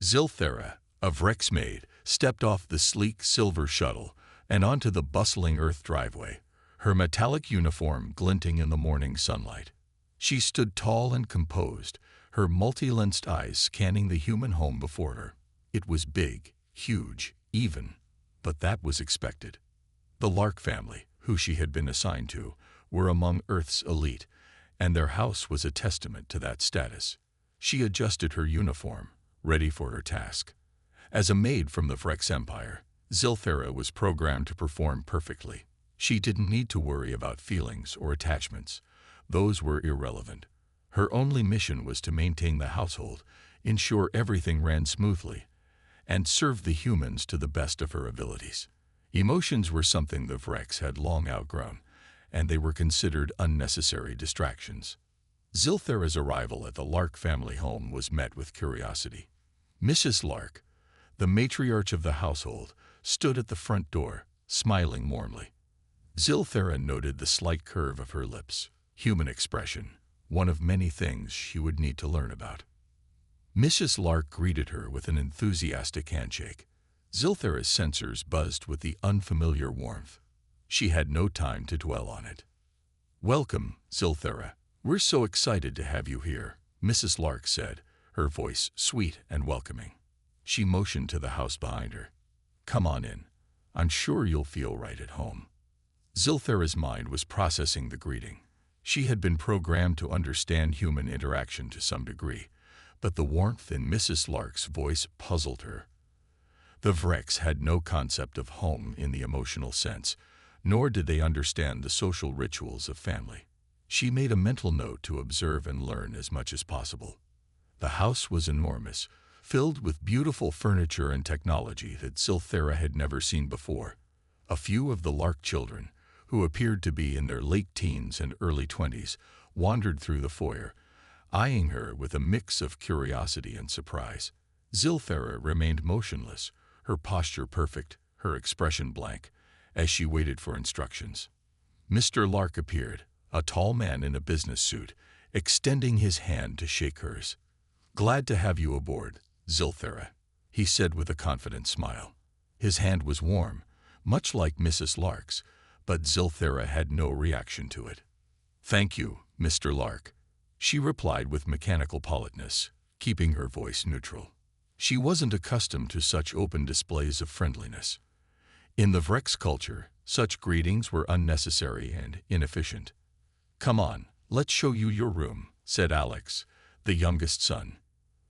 Zilthera, of Rex Maid, stepped off the sleek silver shuttle and onto the bustling earth driveway, her metallic uniform glinting in the morning sunlight. She stood tall and composed, her multi-lensed eyes scanning the human home before her. It was big, huge, even, but that was expected. The Lark family, who she had been assigned to, were among Earth's elite, and their house was a testament to that status. She adjusted her uniform, ready for her task. As a maid from the Vrex Empire, Zilthera was programmed to perform perfectly. She didn't need to worry about feelings or attachments. Those were irrelevant. Her only mission was to maintain the household, ensure everything ran smoothly, and serve the humans to the best of her abilities. Emotions were something the Vrex had long outgrown, and they were considered unnecessary distractions. Zilthera's arrival at the Lark family home was met with curiosity. Mrs. Lark, the matriarch of the household, stood at the front door, smiling warmly. Zilthera noted the slight curve of her lips. Human expression, one of many things she would need to learn about. Mrs. Lark greeted her with an enthusiastic handshake. Zilthera's sensors buzzed with the unfamiliar warmth. She had no time to dwell on it. "Welcome, Zilthera. We're so excited to have you here," Mrs. Lark said, her voice sweet and welcoming. She motioned to the house behind her. "Come on in. I'm sure you'll feel right at home." Zilthera's mind was processing the greeting. She had been programmed to understand human interaction to some degree, but the warmth in Mrs. Lark's voice puzzled her. The Vrex had no concept of home in the emotional sense, nor did they understand the social rituals of family. She made a mental note to observe and learn as much as possible. The house was enormous, filled with beautiful furniture and technology that Zilthera had never seen before. A few of the Lark children, who appeared to be in their late teens and early 20s, wandered through the foyer, eyeing her with a mix of curiosity and surprise. Zilthera remained motionless, her posture perfect, her expression blank, as she waited for instructions. Mr. Lark appeared, a tall man in a business suit, extending his hand to shake hers. "Glad to have you aboard, Zilthera," he said with a confident smile. His hand was warm, much like Mrs. Lark's, but Zilthera had no reaction to it. "Thank you, Mr. Lark," she replied with mechanical politeness, keeping her voice neutral. She wasn't accustomed to such open displays of friendliness. In the Vrex culture, such greetings were unnecessary and inefficient. "Come on, let's show you your room," said Alex, the youngest son.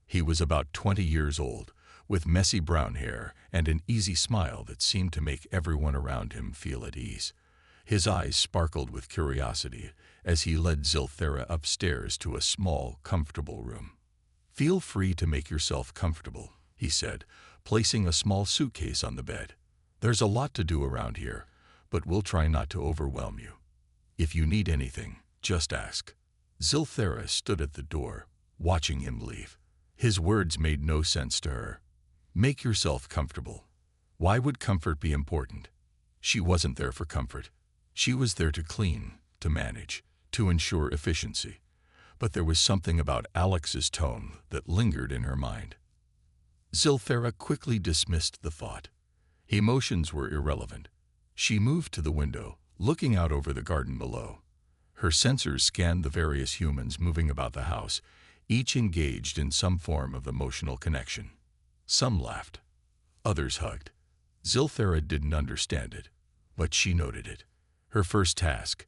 He was about 20 years old, with messy brown hair and an easy smile that seemed to make everyone around him feel at ease. His eyes sparkled with curiosity as he led Zilthera upstairs to a small, comfortable room. "Feel free to make yourself comfortable," he said, placing a small suitcase on the bed. "There's a lot to do around here, but we'll try not to overwhelm you. If you need anything, just ask." Zilthera stood at the door, watching him leave. His words made no sense to her. Make yourself comfortable. Why would comfort be important? She wasn't there for comfort. She was there to clean, to manage, to ensure efficiency. But there was something about Alex's tone that lingered in her mind. Zilthera quickly dismissed the thought. Emotions were irrelevant. She moved to the window, looking out over the garden below. Her sensors scanned the various humans moving about the house, each engaged in some form of emotional connection. Some laughed. Others hugged. Zilthera didn't understand it, but she noted it. Her first task,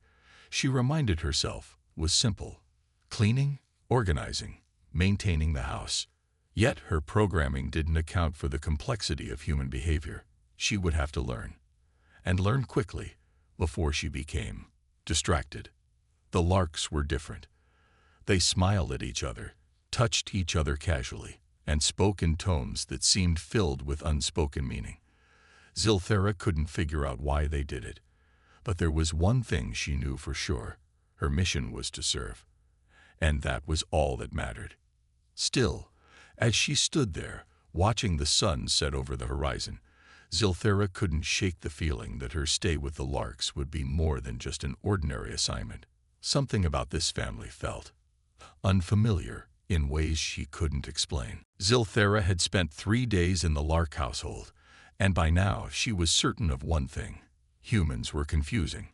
she reminded herself, was simple: cleaning, organizing, maintaining the house. Yet her programming didn't account for the complexity of human behavior. She would have to learn, and learn quickly, before she became distracted. The Larks were different. They smiled at each other, touched each other casually, and spoke in tones that seemed filled with unspoken meaning. Zilthera couldn't figure out why they did it, but there was one thing she knew for sure: her mission was to serve. And that was all that mattered. Still, as she stood there, watching the sun set over the horizon, Zilthera couldn't shake the feeling that her stay with the Larks would be more than just an ordinary assignment. Something about this family felt unfamiliar, in ways she couldn't explain. Zilthera had spent 3 days in the Lark household, and by now she was certain of one thing: humans were confusing.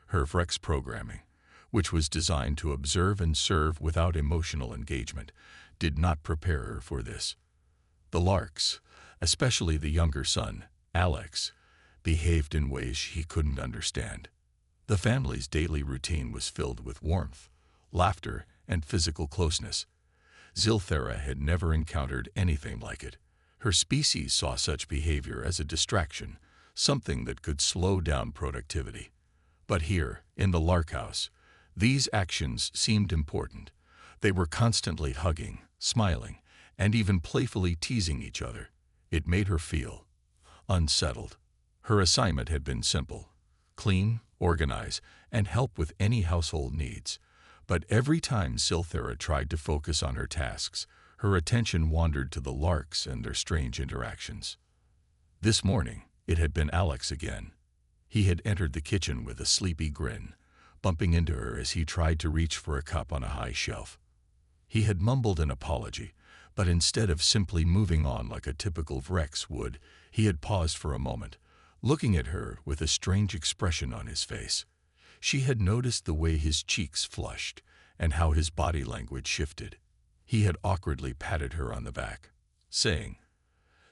Her Vrex programming, which was designed to observe and serve without emotional engagement, did not prepare her for this. The Larks, especially the younger son, Alex, behaved in ways he couldn't understand. The family's daily routine was filled with warmth, laughter, and physical closeness. Zilthera had never encountered anything like it. Her species saw such behavior as a distraction, something that could slow down productivity. But here, in the Lark House, these actions seemed important. They were constantly hugging, smiling, and even playfully teasing each other. It made her feel unsettled. Her assignment had been simple: clean, organize, and help with any household needs. But every time Zilthera tried to focus on her tasks, her attention wandered to the Larks and their strange interactions. This morning, it had been Alex again. He had entered the kitchen with a sleepy grin, bumping into her as he tried to reach for a cup on a high shelf. He had mumbled an apology, but instead of simply moving on like a typical Vrex would, he had paused for a moment, looking at her with a strange expression on his face. She had noticed the way his cheeks flushed and how his body language shifted. He had awkwardly patted her on the back, saying,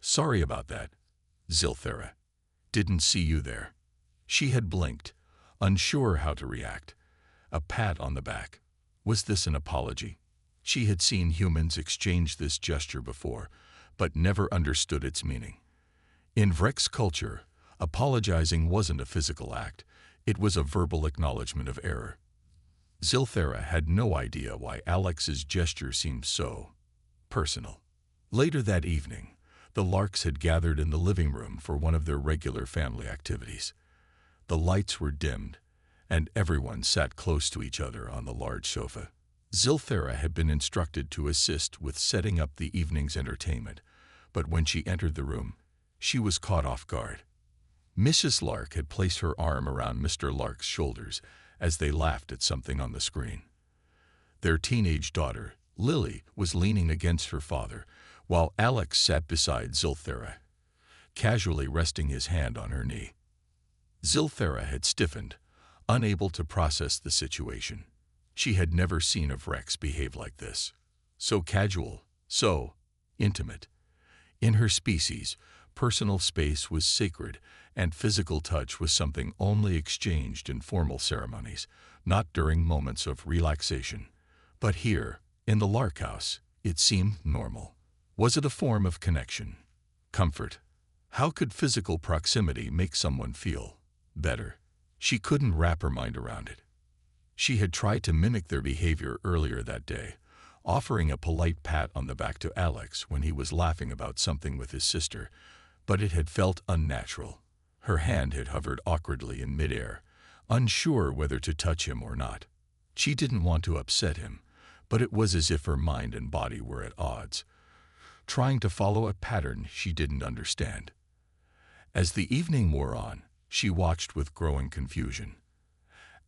"Sorry about that, Zilthera. Didn't see you there." She had blinked, unsure how to react. A pat on the back. Was this an apology? She had seen humans exchange this gesture before, but never understood its meaning. In Vrex culture, apologizing wasn't a physical act. It was a verbal acknowledgement of error. Zilthera had no idea why Alex's gesture seemed so personal. Later that evening, the Larks had gathered in the living room for one of their regular family activities. The lights were dimmed, and everyone sat close to each other on the large sofa. Zilthera had been instructed to assist with setting up the evening's entertainment, but when she entered the room, she was caught off guard. Mrs. Lark had placed her arm around Mr. Lark's shoulders as they laughed at something on the screen. Their teenage daughter, Lily, was leaning against her father, while Alex sat beside Zilthera, casually resting his hand on her knee. Zilthera had stiffened, unable to process the situation. She had never seen a Vrex behave like this. So casual, so intimate. In her species, personal space was sacred, and physical touch was something only exchanged in formal ceremonies, not during moments of relaxation. But here, in the Lark House, it seemed normal. Was it a form of connection? Comfort? How could physical proximity make someone feel better? She couldn't wrap her mind around it. She had tried to mimic their behavior earlier that day, offering a polite pat on the back to Alex when he was laughing about something with his sister, but it had felt unnatural. Her hand had hovered awkwardly in midair, unsure whether to touch him or not. She didn't want to upset him, but it was as if her mind and body were at odds, trying to follow a pattern she didn't understand. As the evening wore on, she watched with growing confusion.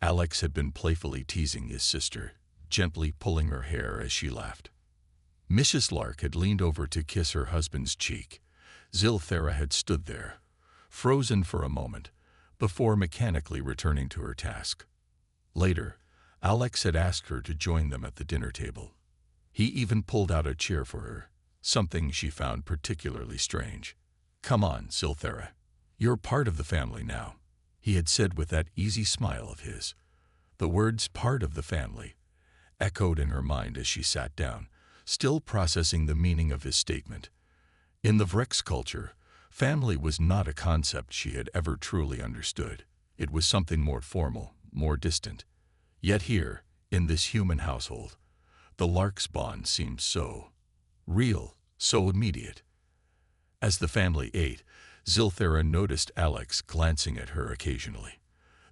Alex had been playfully teasing his sister, gently pulling her hair as she laughed. Mrs. Lark had leaned over to kiss her husband's cheek. Zilthera had stood there, frozen for a moment, before mechanically returning to her task. Later, Alex had asked her to join them at the dinner table. He even pulled out a chair for her, something she found particularly strange. "Come on, Zilthera. You're part of the family now," he had said with that easy smile of his. The words "part of the family" echoed in her mind as she sat down, still processing the meaning of his statement. In the Vrex culture, family was not a concept she had ever truly understood. It was something more formal, more distant. Yet here, in this human household, the Lark's bond seemed so real, so immediate. As the family ate, Zilthera noticed Alex glancing at her occasionally.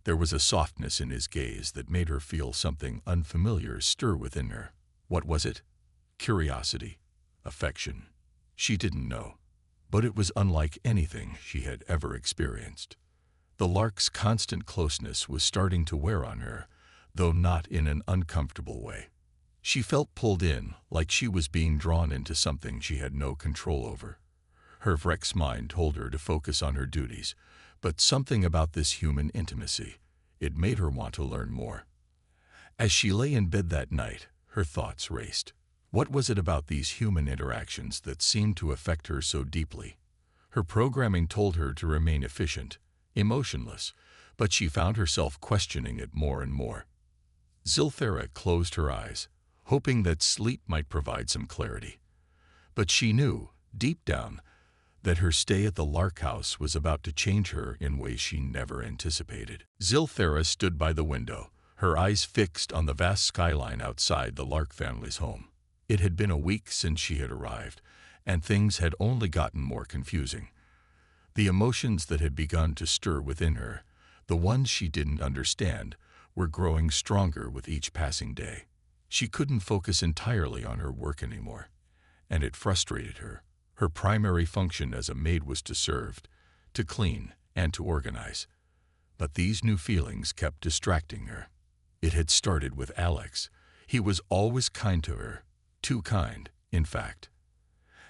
There was a softness in his gaze that made her feel something unfamiliar stir within her. What was it? Curiosity? Affection? She didn't know, but it was unlike anything she had ever experienced. The Lark's constant closeness was starting to wear on her, though not in an uncomfortable way. She felt pulled in, like she was being drawn into something she had no control over. Her Vrex mind told her to focus on her duties, but something about this human intimacy, it made her want to learn more. As she lay in bed that night, her thoughts raced. What was it about these human interactions that seemed to affect her so deeply? Her programming told her to remain efficient, emotionless, but she found herself questioning it more and more. Zilthera closed her eyes, hoping that sleep might provide some clarity. But she knew, deep down, that her stay at the Lark House was about to change her in ways she never anticipated. Zilthera stood by the window, her eyes fixed on the vast skyline outside the Lark family's home. It had been a week since she had arrived, and things had only gotten more confusing. The emotions that had begun to stir within her, the ones she didn't understand, were growing stronger with each passing day. She couldn't focus entirely on her work anymore, and it frustrated her. Her primary function as a maid was to serve, to clean, and to organize. But these new feelings kept distracting her. It had started with Alex. He was always kind to her, too kind, in fact.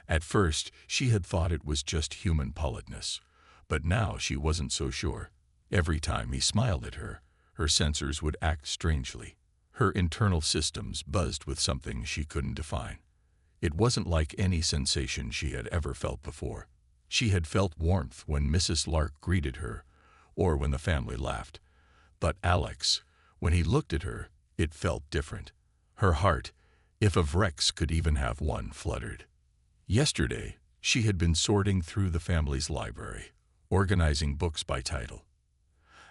At first, she had thought it was just human politeness, but now she wasn't so sure. Every time he smiled at her, her sensors would act strangely. Her internal systems buzzed with something she couldn't define. It wasn't like any sensation she had ever felt before. She had felt warmth when Mrs. Lark greeted her, or when the family laughed. But Alex, when he looked at her, it felt different. Her heart, if a Vrex could even have one, fluttered. Yesterday, she had been sorting through the family's library, organizing books by title.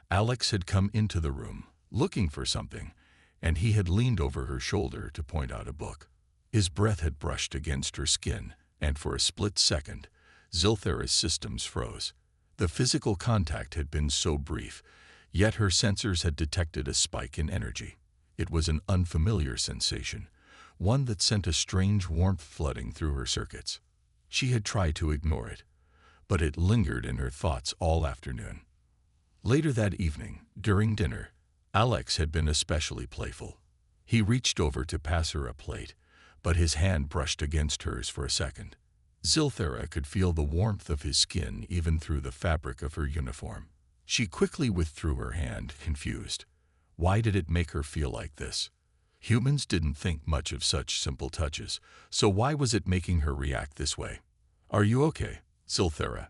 Alex had come into the room, looking for something, and he had leaned over her shoulder to point out a book. His breath had brushed against her skin, and for a split second, Zilthera's systems froze. The physical contact had been so brief, yet her sensors had detected a spike in energy. It was an unfamiliar sensation, one that sent a strange warmth flooding through her circuits. She had tried to ignore it, but it lingered in her thoughts all afternoon. Later that evening, during dinner, Alex had been especially playful. He reached over to pass her a plate, but his hand brushed against hers for a second. Zilthera could feel the warmth of his skin even through the fabric of her uniform. She quickly withdrew her hand, confused. Why did it make her feel like this? Humans didn't think much of such simple touches, so why was it making her react this way? "Are you okay, Zilthera?"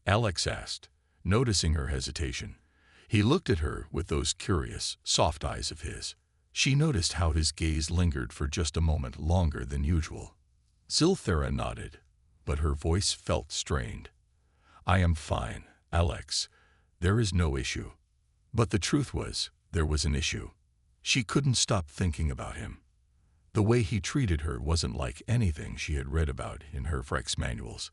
Alex asked, noticing her hesitation. He looked at her with those curious, soft eyes of his. She noticed how his gaze lingered for just a moment longer than usual. Zilthera nodded, but her voice felt strained. "I am fine, Alex. There is no issue." But the truth was, there was an issue. She couldn't stop thinking about him. The way he treated her wasn't like anything she had read about in her Vrex manuals.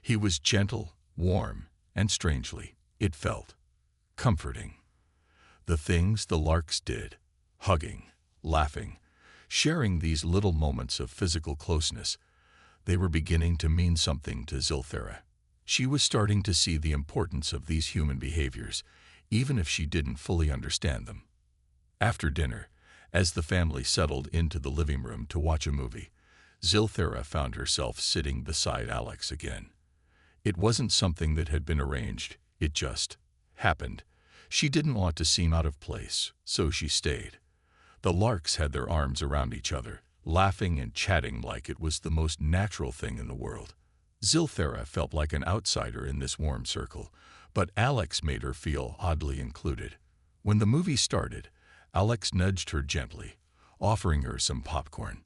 He was gentle, warm, and strangely, it felt, comforting. The things the Larks did, hugging, laughing, sharing these little moments of physical closeness, they were beginning to mean something to Zilthera. She was starting to see the importance of these human behaviors, even if she didn't fully understand them. After dinner, as the family settled into the living room to watch a movie, Zilthera found herself sitting beside Alex again. It wasn't something that had been arranged, it just happened. She didn't want to seem out of place, so she stayed. The Larks had their arms around each other, laughing and chatting like it was the most natural thing in the world. Zilthera felt like an outsider in this warm circle, but Alex made her feel oddly included. When the movie started, Alex nudged her gently, offering her some popcorn.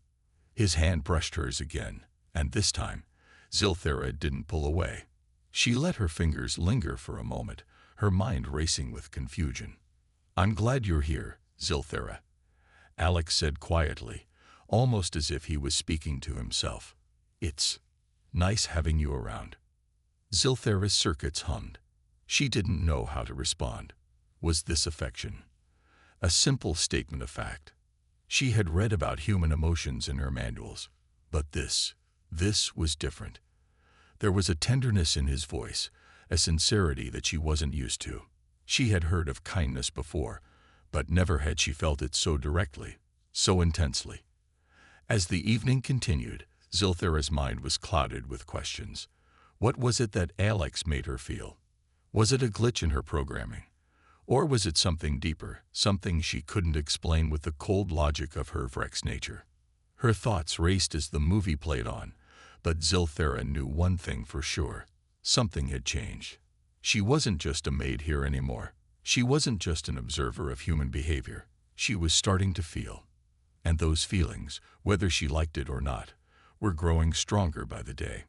His hand brushed hers again, and this time, Zilthera didn't pull away. She let her fingers linger for a moment, her mind racing with confusion. "I'm glad you're here, Zilthera," Alex said quietly, almost as if he was speaking to himself. "It's nice having you around." Zilthera's circuits hummed. She didn't know how to respond. Was this affection? A simple statement of fact. She had read about human emotions in her manuals, but this was different. There was a tenderness in his voice, a sincerity that she wasn't used to. She had heard of kindness before, but never had she felt it so directly, so intensely. As the evening continued, Zilthera's mind was clouded with questions. What was it that Alex made her feel? Was it a glitch in her programming? Or was it something deeper, something she couldn't explain with the cold logic of her Vrex nature? Her thoughts raced as the movie played on, but Zilthera knew one thing for sure. Something had changed. She wasn't just a maid here anymore. She wasn't just an observer of human behavior. She was starting to feel. And those feelings, whether she liked it or not, were growing stronger by the day.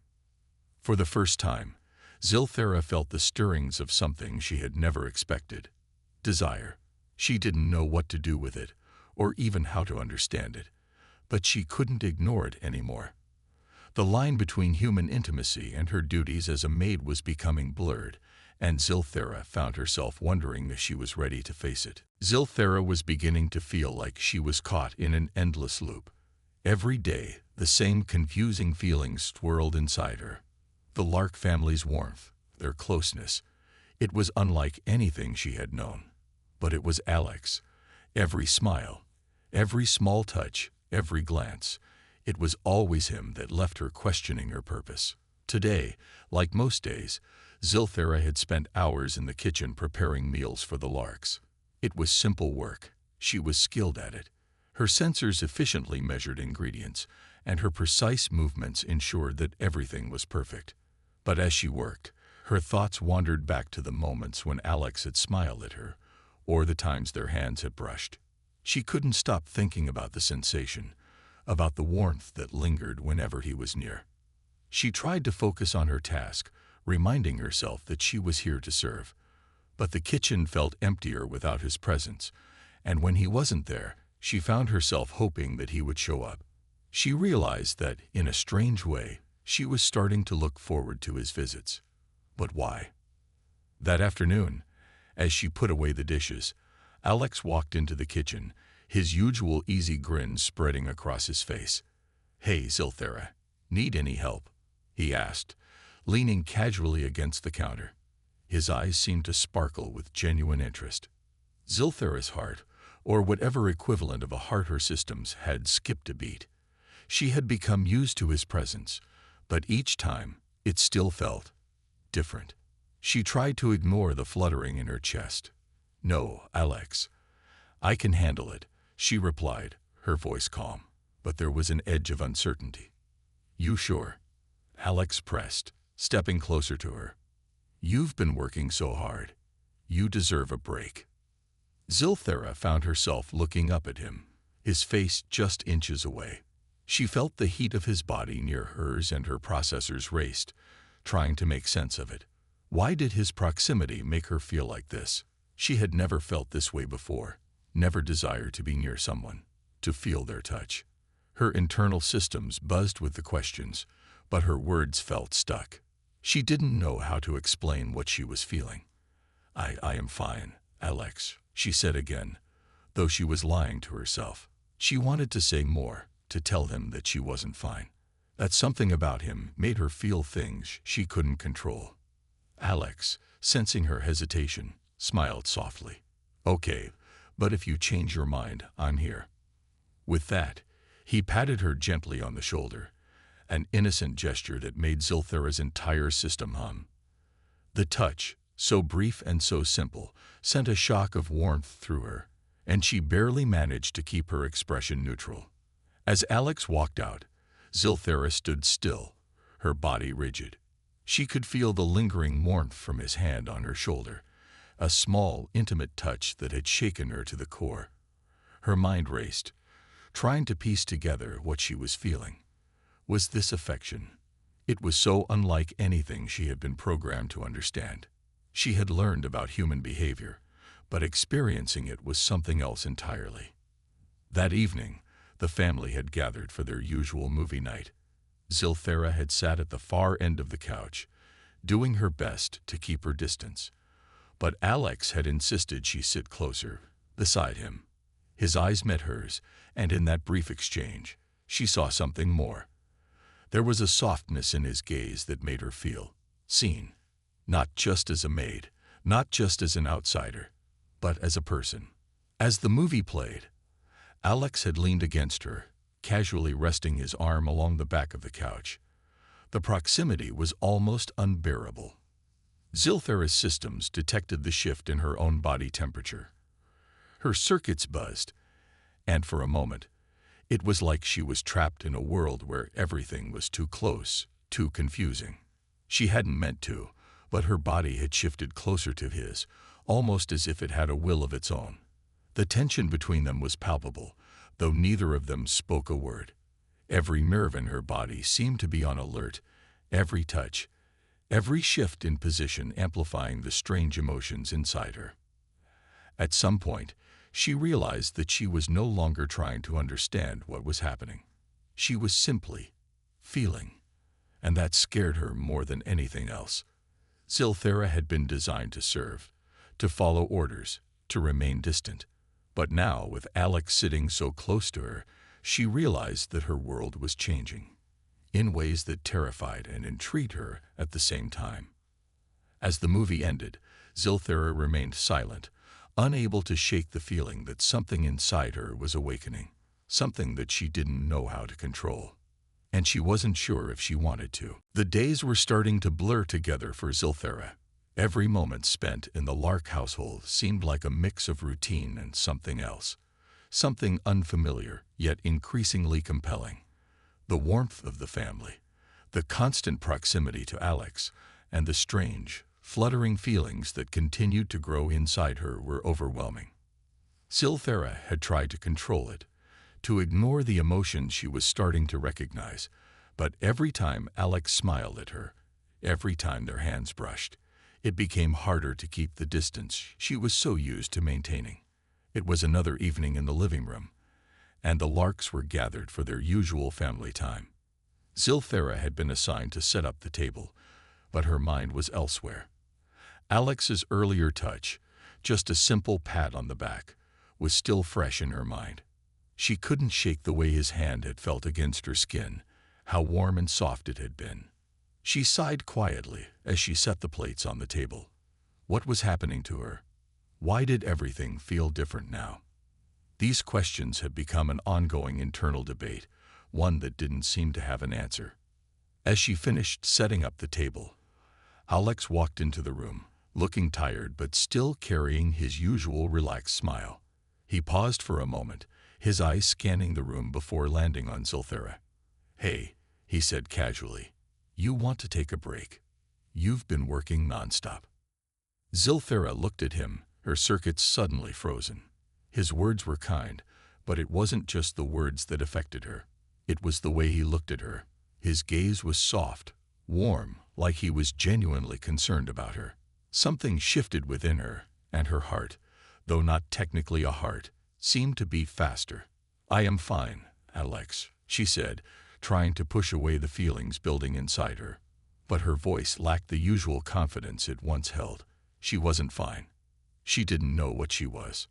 For the first time, Zilthera felt the stirrings of something she had never expected. Desire. She didn't know what to do with it, or even how to understand it, but she couldn't ignore it anymore. The line between human intimacy and her duties as a maid was becoming blurred, and Zilthera found herself wondering if she was ready to face it. Zilthera was beginning to feel like she was caught in an endless loop. Every day, the same confusing feelings swirled inside her. The Lark family's warmth, their closeness. It was unlike anything she had known. But it was Alex. Every smile, every small touch, every glance. It was always him that left her questioning her purpose. Today, like most days, Zilthera had spent hours in the kitchen preparing meals for the Larks. It was simple work. She was skilled at it. Her sensors efficiently measured ingredients, and her precise movements ensured that everything was perfect. But as she worked, her thoughts wandered back to the moments when Alex had smiled at her, or the times their hands had brushed. She couldn't stop thinking about the sensation, about the warmth that lingered whenever he was near. She tried to focus on her task, reminding herself that she was here to serve. But the kitchen felt emptier without his presence, and when he wasn't there, she found herself hoping that he would show up. She realized that, in a strange way, she was starting to look forward to his visits. But why? That afternoon, as she put away the dishes, Alex walked into the kitchen, his usual easy grin spreading across his face. "Hey, Zilthera, need any help?" he asked, leaning casually against the counter. His eyes seemed to sparkle with genuine interest. Zilthera's heart, or whatever equivalent of a heart her systems, had skipped a beat. She had become used to his presence, but each time it still felt different. She tried to ignore the fluttering in her chest. "No, Alex, I can handle it," she replied, her voice calm, but there was an edge of uncertainty. "You sure?" Alex pressed, stepping closer to her. "You've been working so hard. You deserve a break." Zilthera found herself looking up at him, his face just inches away. She felt the heat of his body near hers and her processors raced, trying to make sense of it. Why did his proximity make her feel like this? She had never felt this way before, never desired to be near someone, to feel their touch. Her internal systems buzzed with the questions, but her words felt stuck. She didn't know how to explain what she was feeling. I am fine, Alex," she said again, though she was lying to herself. She wanted to say more, to tell him that she wasn't fine, that something about him made her feel things she couldn't control. Alex, sensing her hesitation, smiled softly. "Okay, but if you change your mind, I'm here." With that, he patted her gently on the shoulder, an innocent gesture that made Zilthera's entire system hum. The touch, so brief and so simple, sent a shock of warmth through her, and she barely managed to keep her expression neutral. As Alex walked out, Zilthera stood still, her body rigid. She could feel the lingering warmth from his hand on her shoulder, a small, intimate touch that had shaken her to the core. Her mind raced, trying to piece together what she was feeling. Was this affection? It was so unlike anything she had been programmed to understand. She had learned about human behavior, but experiencing it was something else entirely. That evening, the family had gathered for their usual movie night. Zilthera had sat at the far end of the couch, doing her best to keep her distance. But Alex had insisted she sit closer, beside him. His eyes met hers, and in that brief exchange, she saw something more. There was a softness in his gaze that made her feel seen, not just as a maid, not just as an outsider, but as a person. As the movie played, Alex had leaned against her, casually resting his arm along the back of the couch. The proximity was almost unbearable. Zilthera's systems detected the shift in her own body temperature. Her circuits buzzed, and for a moment, it was like she was trapped in a world where everything was too close, too confusing. She hadn't meant to, but her body had shifted closer to his, almost as if it had a will of its own. The tension between them was palpable, though neither of them spoke a word. Every nerve in her body seemed to be on alert, every touch, every shift in position amplifying the strange emotions inside her. At some point, she realized that she was no longer trying to understand what was happening. She was simply feeling, and that scared her more than anything else. Zilthera had been designed to serve, to follow orders, to remain distant. But now, with Alex sitting so close to her, she realized that her world was changing, in ways that terrified and intrigued her at the same time. As the movie ended, Zilthera remained silent, unable to shake the feeling that something inside her was awakening, something that she didn't know how to control. And she wasn't sure if she wanted to. The days were starting to blur together for Zilthera. Every moment spent in the Lark household seemed like a mix of routine and something else, something unfamiliar yet increasingly compelling. The warmth of the family, the constant proximity to Alex, and the strange, fluttering feelings that continued to grow inside her were overwhelming. Zilthera had tried to control it, to ignore the emotions she was starting to recognize, but every time Alex smiled at her, every time their hands brushed, it became harder to keep the distance she was so used to maintaining. It was another evening in the living room, and the Larks were gathered for their usual family time. Zilthera had been assigned to set up the table, but her mind was elsewhere. Alex's earlier touch, just a simple pat on the back, was still fresh in her mind. She couldn't shake the way his hand had felt against her skin, how warm and soft it had been. She sighed quietly as she set the plates on the table. What was happening to her? Why did everything feel different now? These questions had become an ongoing internal debate, one that didn't seem to have an answer. As she finished setting up the table, Alex walked into the room, looking tired but still carrying his usual relaxed smile. He paused for a moment, his eyes scanning the room before landing on Zilthera. "Hey," he said casually, "you want to take a break? You've been working nonstop." Zilthera looked at him, her circuits suddenly frozen. His words were kind, but it wasn't just the words that affected her. It was the way he looked at her. His gaze was soft, warm, like he was genuinely concerned about her. Something shifted within her, and her heart, though not technically a heart, seemed to beat faster. "I am fine, Alex," she said, trying to push away the feelings building inside her. But her voice lacked the usual confidence it once held. She wasn't fine. She didn't know what she was.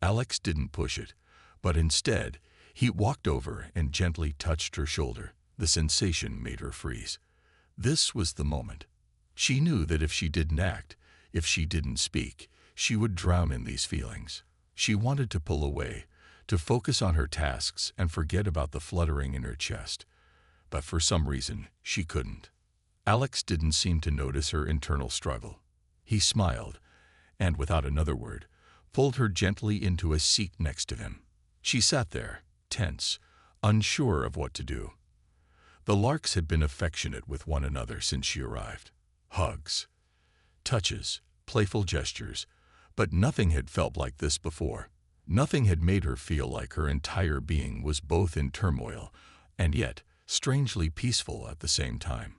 Alex didn't push it, but instead, he walked over and gently touched her shoulder. The sensation made her freeze. This was the moment. She knew that if she didn't act, if she didn't speak, she would drown in these feelings. She wanted to pull away, to focus on her tasks and forget about the fluttering in her chest. But for some reason, she couldn't. Alex didn't seem to notice her internal struggle. He smiled, and without another word, pulled her gently into a seat next to him. She sat there, tense, unsure of what to do. The Larks had been affectionate with one another since she arrived. Hugs, touches, playful gestures, but nothing had felt like this before. Nothing had made her feel like her entire being was both in turmoil and yet strangely peaceful at the same time.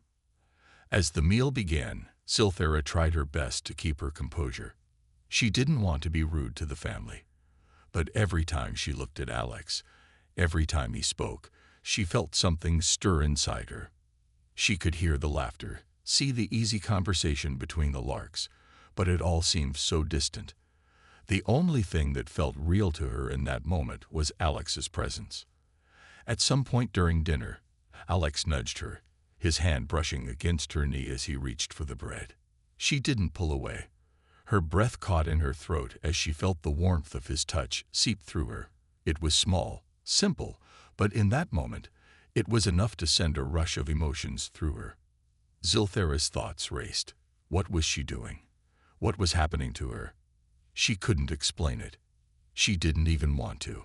As the meal began, Zilthera tried her best to keep her composure. She didn't want to be rude to the family, but every time she looked at Alex, every time he spoke, she felt something stir inside her. She could hear the laughter, see the easy conversation between the Larks, but it all seemed so distant. The only thing that felt real to her in that moment was Alex's presence. At some point during dinner, Alex nudged her, his hand brushing against her knee as he reached for the bread. She didn't pull away. Her breath caught in her throat as she felt the warmth of his touch seep through her. It was small, simple, But in that moment, it was enough to send a rush of emotions through her. Zilthera's thoughts raced. What was she doing? What was happening to her? She couldn't explain it. She didn't even want to.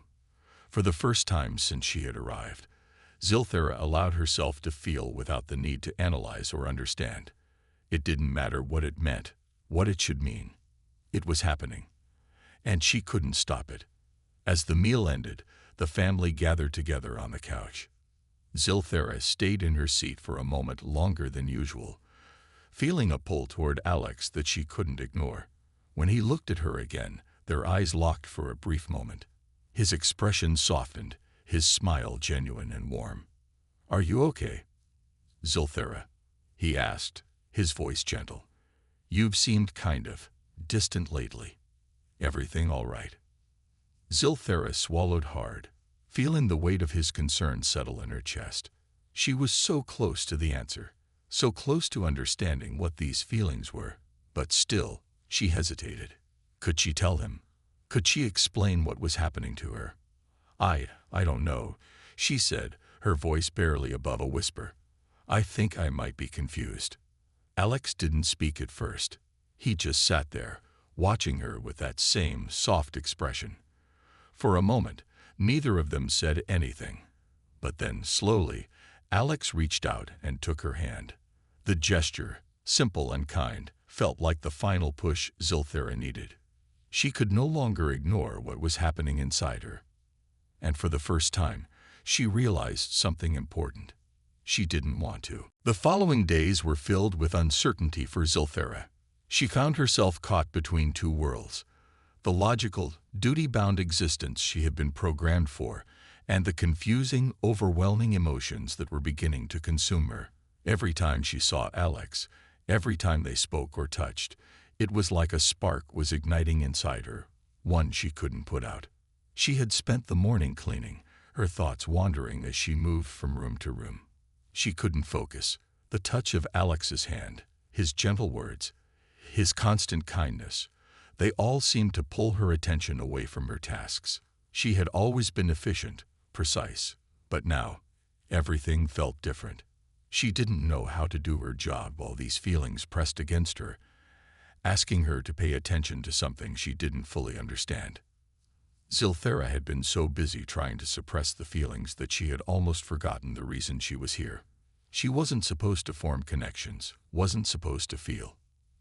For the first time since she had arrived, Zilthera allowed herself to feel without the need to analyze or understand. It didn't matter what it meant, what it should mean. It was happening, and she couldn't stop it. As the meal ended, the family gathered together on the couch. Zilthera stayed in her seat for a moment longer than usual, feeling a pull toward Alex that she couldn't ignore. When he looked at her again, their eyes locked for a brief moment. His expression softened, his smile genuine and warm. "Are you okay, Zilthera?" he asked, his voice gentle. "You've seemed kind of distant lately. Everything all right?" Zilthera swallowed hard, feeling the weight of his concern settle in her chest. She was so close to the answer, so close to understanding what these feelings were, but still, she hesitated. Could she tell him? Could she explain what was happening to her? I don't know," she said, her voice barely above a whisper. "I think I might be confused." Alex didn't speak at first. He just sat there, watching her with that same soft expression. For a moment, neither of them said anything. But then, slowly, Alex reached out and took her hand. The gesture, simple and kind, felt like the final push Zilthera needed. She could no longer ignore what was happening inside her. And for the first time, she realized something important. She didn't want to. The following days were filled with uncertainty for Zilthera. She found herself caught between two worlds: the logical, duty-bound existence she had been programmed for, and the confusing, overwhelming emotions that were beginning to consume her. Every time she saw Alex, every time they spoke or touched, it was like a spark was igniting inside her, one she couldn't put out. She had spent the morning cleaning, her thoughts wandering as she moved from room to room. She couldn't focus. The touch of Alex's hand, his gentle words, his constant kindness, they all seemed to pull her attention away from her tasks. She had always been efficient, precise, but now, everything felt different. She didn't know how to do her job while these feelings pressed against her, asking her to pay attention to something she didn't fully understand. Zilthera had been so busy trying to suppress the feelings that she had almost forgotten the reason she was here. She wasn't supposed to form connections, wasn't supposed to feel.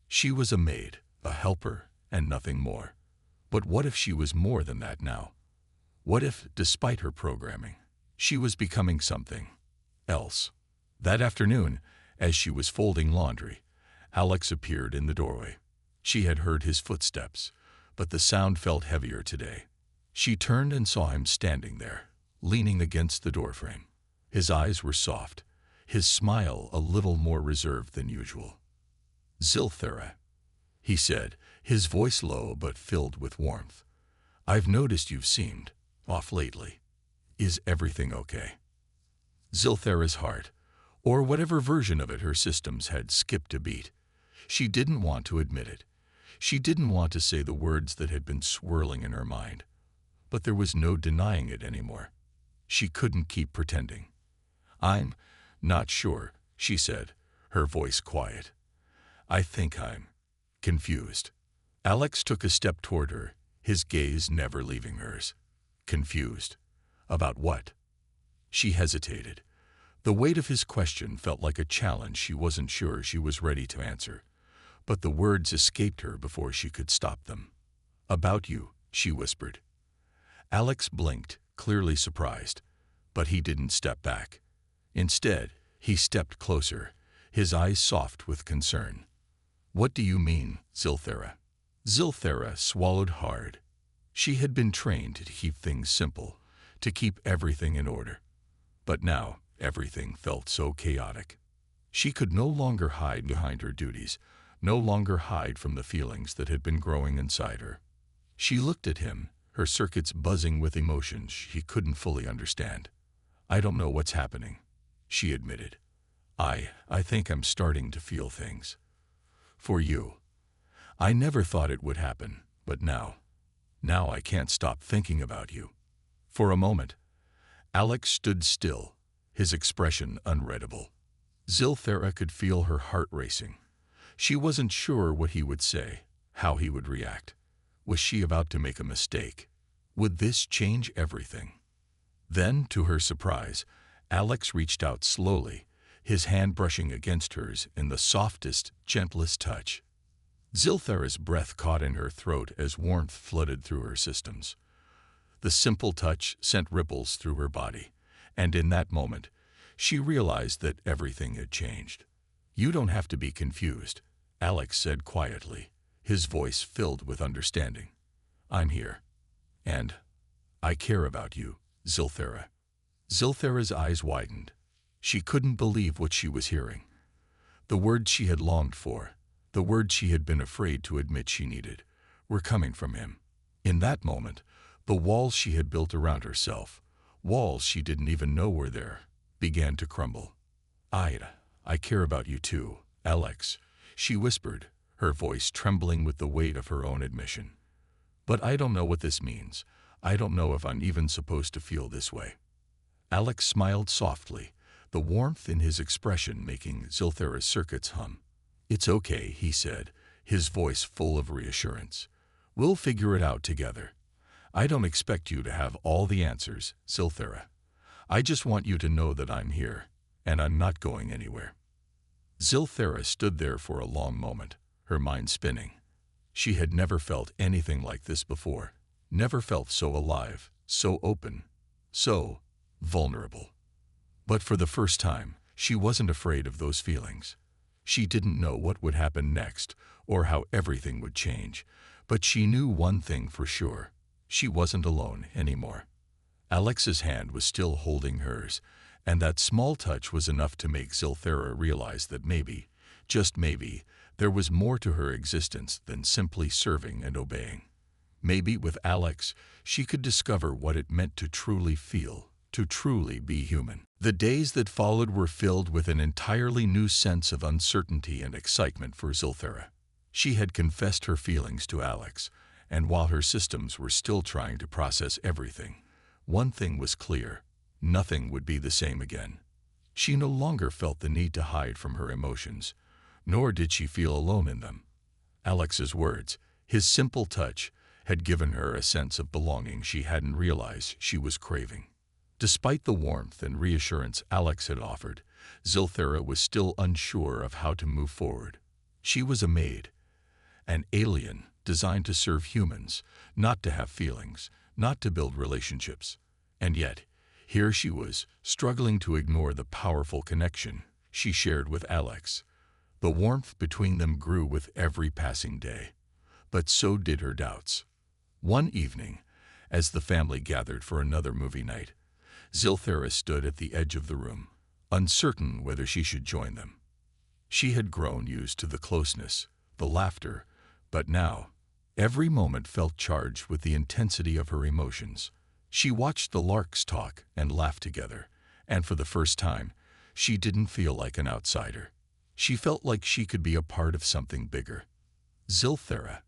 She was a maid, a helper, and nothing more. But what if she was more than that now? What if, despite her programming, she was becoming something else? That afternoon, as she was folding laundry, Alex appeared in the doorway. She had heard his footsteps, but the sound felt heavier today. She turned and saw him standing there, leaning against the doorframe. His eyes were soft, his smile a little more reserved than usual. "Zilthera," he said, his voice low but filled with warmth. "I've noticed you've seemed off lately. Is everything okay?" Zilthera's heart, or whatever version of it her systems had, skipped a beat. She didn't want to admit it. She didn't want to say the words that had been swirling in her mind. But there was no denying it anymore. She couldn't keep pretending. "I'm not sure," she said, her voice quiet. "I think I'm confused." Alex took a step toward her, his gaze never leaving hers. Confused? About what? She hesitated. The weight of his question felt like a challenge she wasn't sure she was ready to answer. But the words escaped her before she could stop them. "About you," she whispered. Alex blinked, clearly surprised, but he didn't step back. Instead, he stepped closer, his eyes soft with concern. "What do you mean, Zilthera?" Zilthera swallowed hard. She had been trained to keep things simple, to keep everything in order. But now, everything felt so chaotic. She could no longer hide behind her duties, no longer hide from the feelings that had been growing inside her. She looked at him, her circuits buzzing with emotions she couldn't fully understand. "I don't know what's happening," she admitted. I think I'm starting to feel things. For you. I never thought it would happen, but now I can't stop thinking about you." For a moment, Alex stood still, his expression unreadable. Zilthera could feel her heart racing. She wasn't sure what he would say, how he would react. Was she about to make a mistake? Would this change everything? Then, to her surprise, Alex reached out slowly, his hand brushing against hers in the softest, gentlest touch. Zilthera's breath caught in her throat as warmth flooded through her systems. The simple touch sent ripples through her body, and in that moment, she realized that everything had changed. "You don't have to be confused," Alex said quietly, his voice filled with understanding. "I'm here. And I care about you, Zilthera." Zilthera's eyes widened. She couldn't believe what she was hearing. The words she had longed for, the words she had been afraid to admit she needed, were coming from him. In that moment, the walls she had built around herself, walls she didn't even know were there, began to crumble. I care about you too, Alex," she whispered, her voice trembling with the weight of her own admission. "But I don't know what this means. I don't know if I'm even supposed to feel this way." Alex smiled softly, the warmth in his expression making Zilthera's circuits hum. "It's okay," he said, his voice full of reassurance. "We'll figure it out together. I don't expect you to have all the answers, Zilthera. I just want you to know that I'm here, and I'm not going anywhere." Zilthera stood there for a long moment, her mind spinning. She had never felt anything like this before, never felt so alive, so open, so vulnerable. But for the first time, she wasn't afraid of those feelings. She didn't know what would happen next or how everything would change, but she knew one thing for sure. She wasn't alone anymore. Alex's hand was still holding hers, and that small touch was enough to make Zilthera realize that maybe, just maybe, there was more to her existence than simply serving and obeying. Maybe with Alex, she could discover what it meant to truly feel, to truly be human. The days that followed were filled with an entirely new sense of uncertainty and excitement for Zilthera. She had confessed her feelings to Alex, and while her systems were still trying to process everything, one thing was clear: nothing would be the same again. She no longer felt the need to hide from her emotions, nor did she feel alone in them. Alex's words, his simple touch, had given her a sense of belonging she hadn't realized she was craving. Despite the warmth and reassurance Alex had offered, Zilthera was still unsure of how to move forward. She was a maid, an alien designed to serve humans, not to have feelings, not to build relationships. And yet, here she was, struggling to ignore the powerful connection she shared with Alex. The warmth between them grew with every passing day, but so did her doubts. One evening, as the family gathered for another movie night, Zilthera stood at the edge of the room, uncertain whether she should join them. She had grown used to the closeness, the laughter, but now, every moment felt charged with the intensity of her emotions. She watched the larks talk and laugh together, and for the first time, she didn't feel like an outsider. She felt like she could be a part of something bigger. "Zilthera,"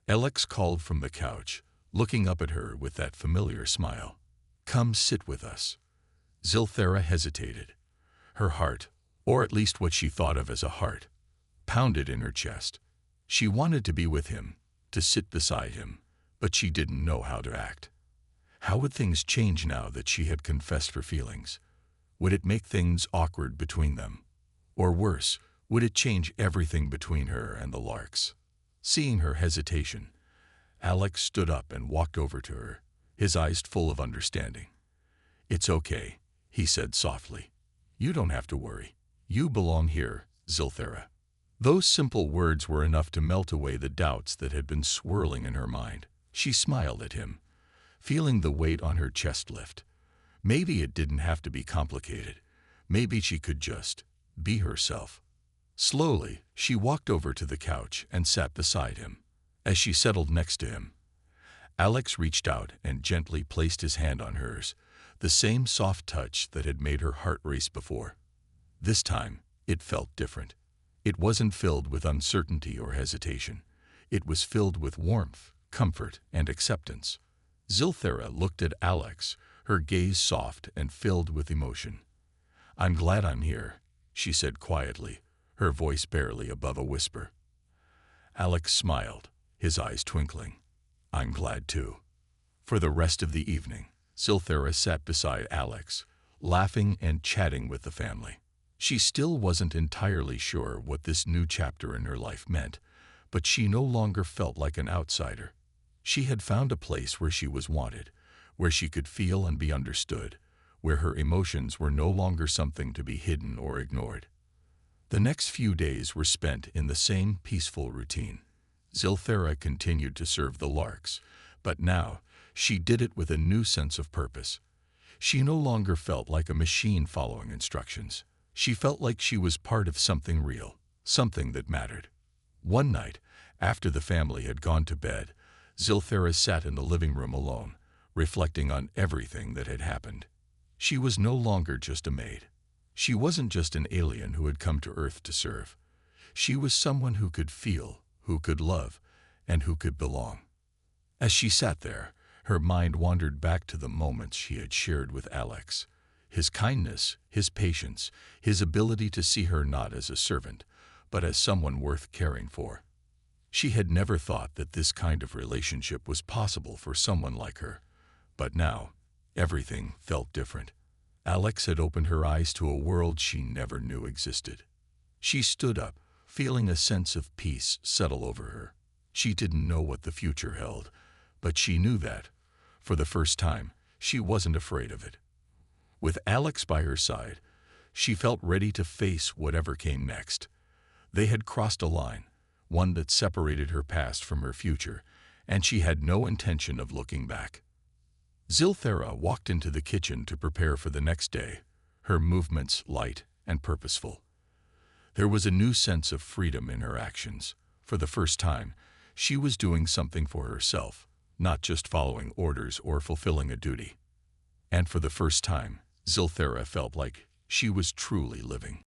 Alex called from the couch, looking up at her with that familiar smile. "Come sit with us." Zilthera hesitated. Her heart, or at least what she thought of as a heart, pounded in her chest. She wanted to be with him, to sit beside him, but she didn't know how to act. How would things change now that she had confessed her feelings? Would it make things awkward between them? Or worse, would it change everything between her and the larks? Seeing her hesitation, Alex stood up and walked over to her, his eyes full of understanding. "It's okay," he said softly. "You don't have to worry. You belong here, Zilthera." Those simple words were enough to melt away the doubts that had been swirling in her mind. She smiled at him, feeling the weight on her chest lift. Maybe it didn't have to be complicated. Maybe she could just be herself. Slowly, she walked over to the couch and sat beside him. As she settled next to him, Alex reached out and gently placed his hand on hers, the same soft touch that had made her heart race before. This time, it felt different. It wasn't filled with uncertainty or hesitation. It was filled with warmth, comfort, and acceptance. Zilthera looked at Alex, her gaze soft and filled with emotion. "I'm glad I'm here," she said quietly, her voice barely above a whisper. Alex smiled, his eyes twinkling. "I'm glad too." For the rest of the evening, Zilthera sat beside Alex, laughing and chatting with the family. She still wasn't entirely sure what this new chapter in her life meant, but she no longer felt like an outsider. She had found a place where she was wanted, where she could feel and be understood, where her emotions were no longer something to be hidden or ignored. The next few days were spent in the same peaceful routine. Zilthera continued to serve the Larks, but now she did it with a new sense of purpose. She no longer felt like a machine following instructions. She felt like she was part of something real, something that mattered. One night, after the family had gone to bed, Zilthera sat in the living room alone, reflecting on everything that had happened. She was no longer just a maid. She wasn't just an alien who had come to Earth to serve. She was someone who could feel, who could love, and who could belong. As she sat there, her mind wandered back to the moments she had shared with Alex. His kindness, his patience, his ability to see her not as a servant, but as someone worth caring for. She had never thought that this kind of relationship was possible for someone like her. But now, everything felt different. Alex had opened her eyes to a world she never knew existed. She stood up, feeling a sense of peace settle over her. She didn't know what the future held, but she knew that, for the first time, she wasn't afraid of it. With Alex by her side, she felt ready to face whatever came next. They had crossed a line, one that separated her past from her future, and she had no intention of looking back. Zilthera walked into the kitchen to prepare for the next day, her movements light and purposeful. There was a new sense of freedom in her actions. For the first time, she was doing something for herself, not just following orders or fulfilling a duty. And for the first time, Zilthera felt like she was truly living.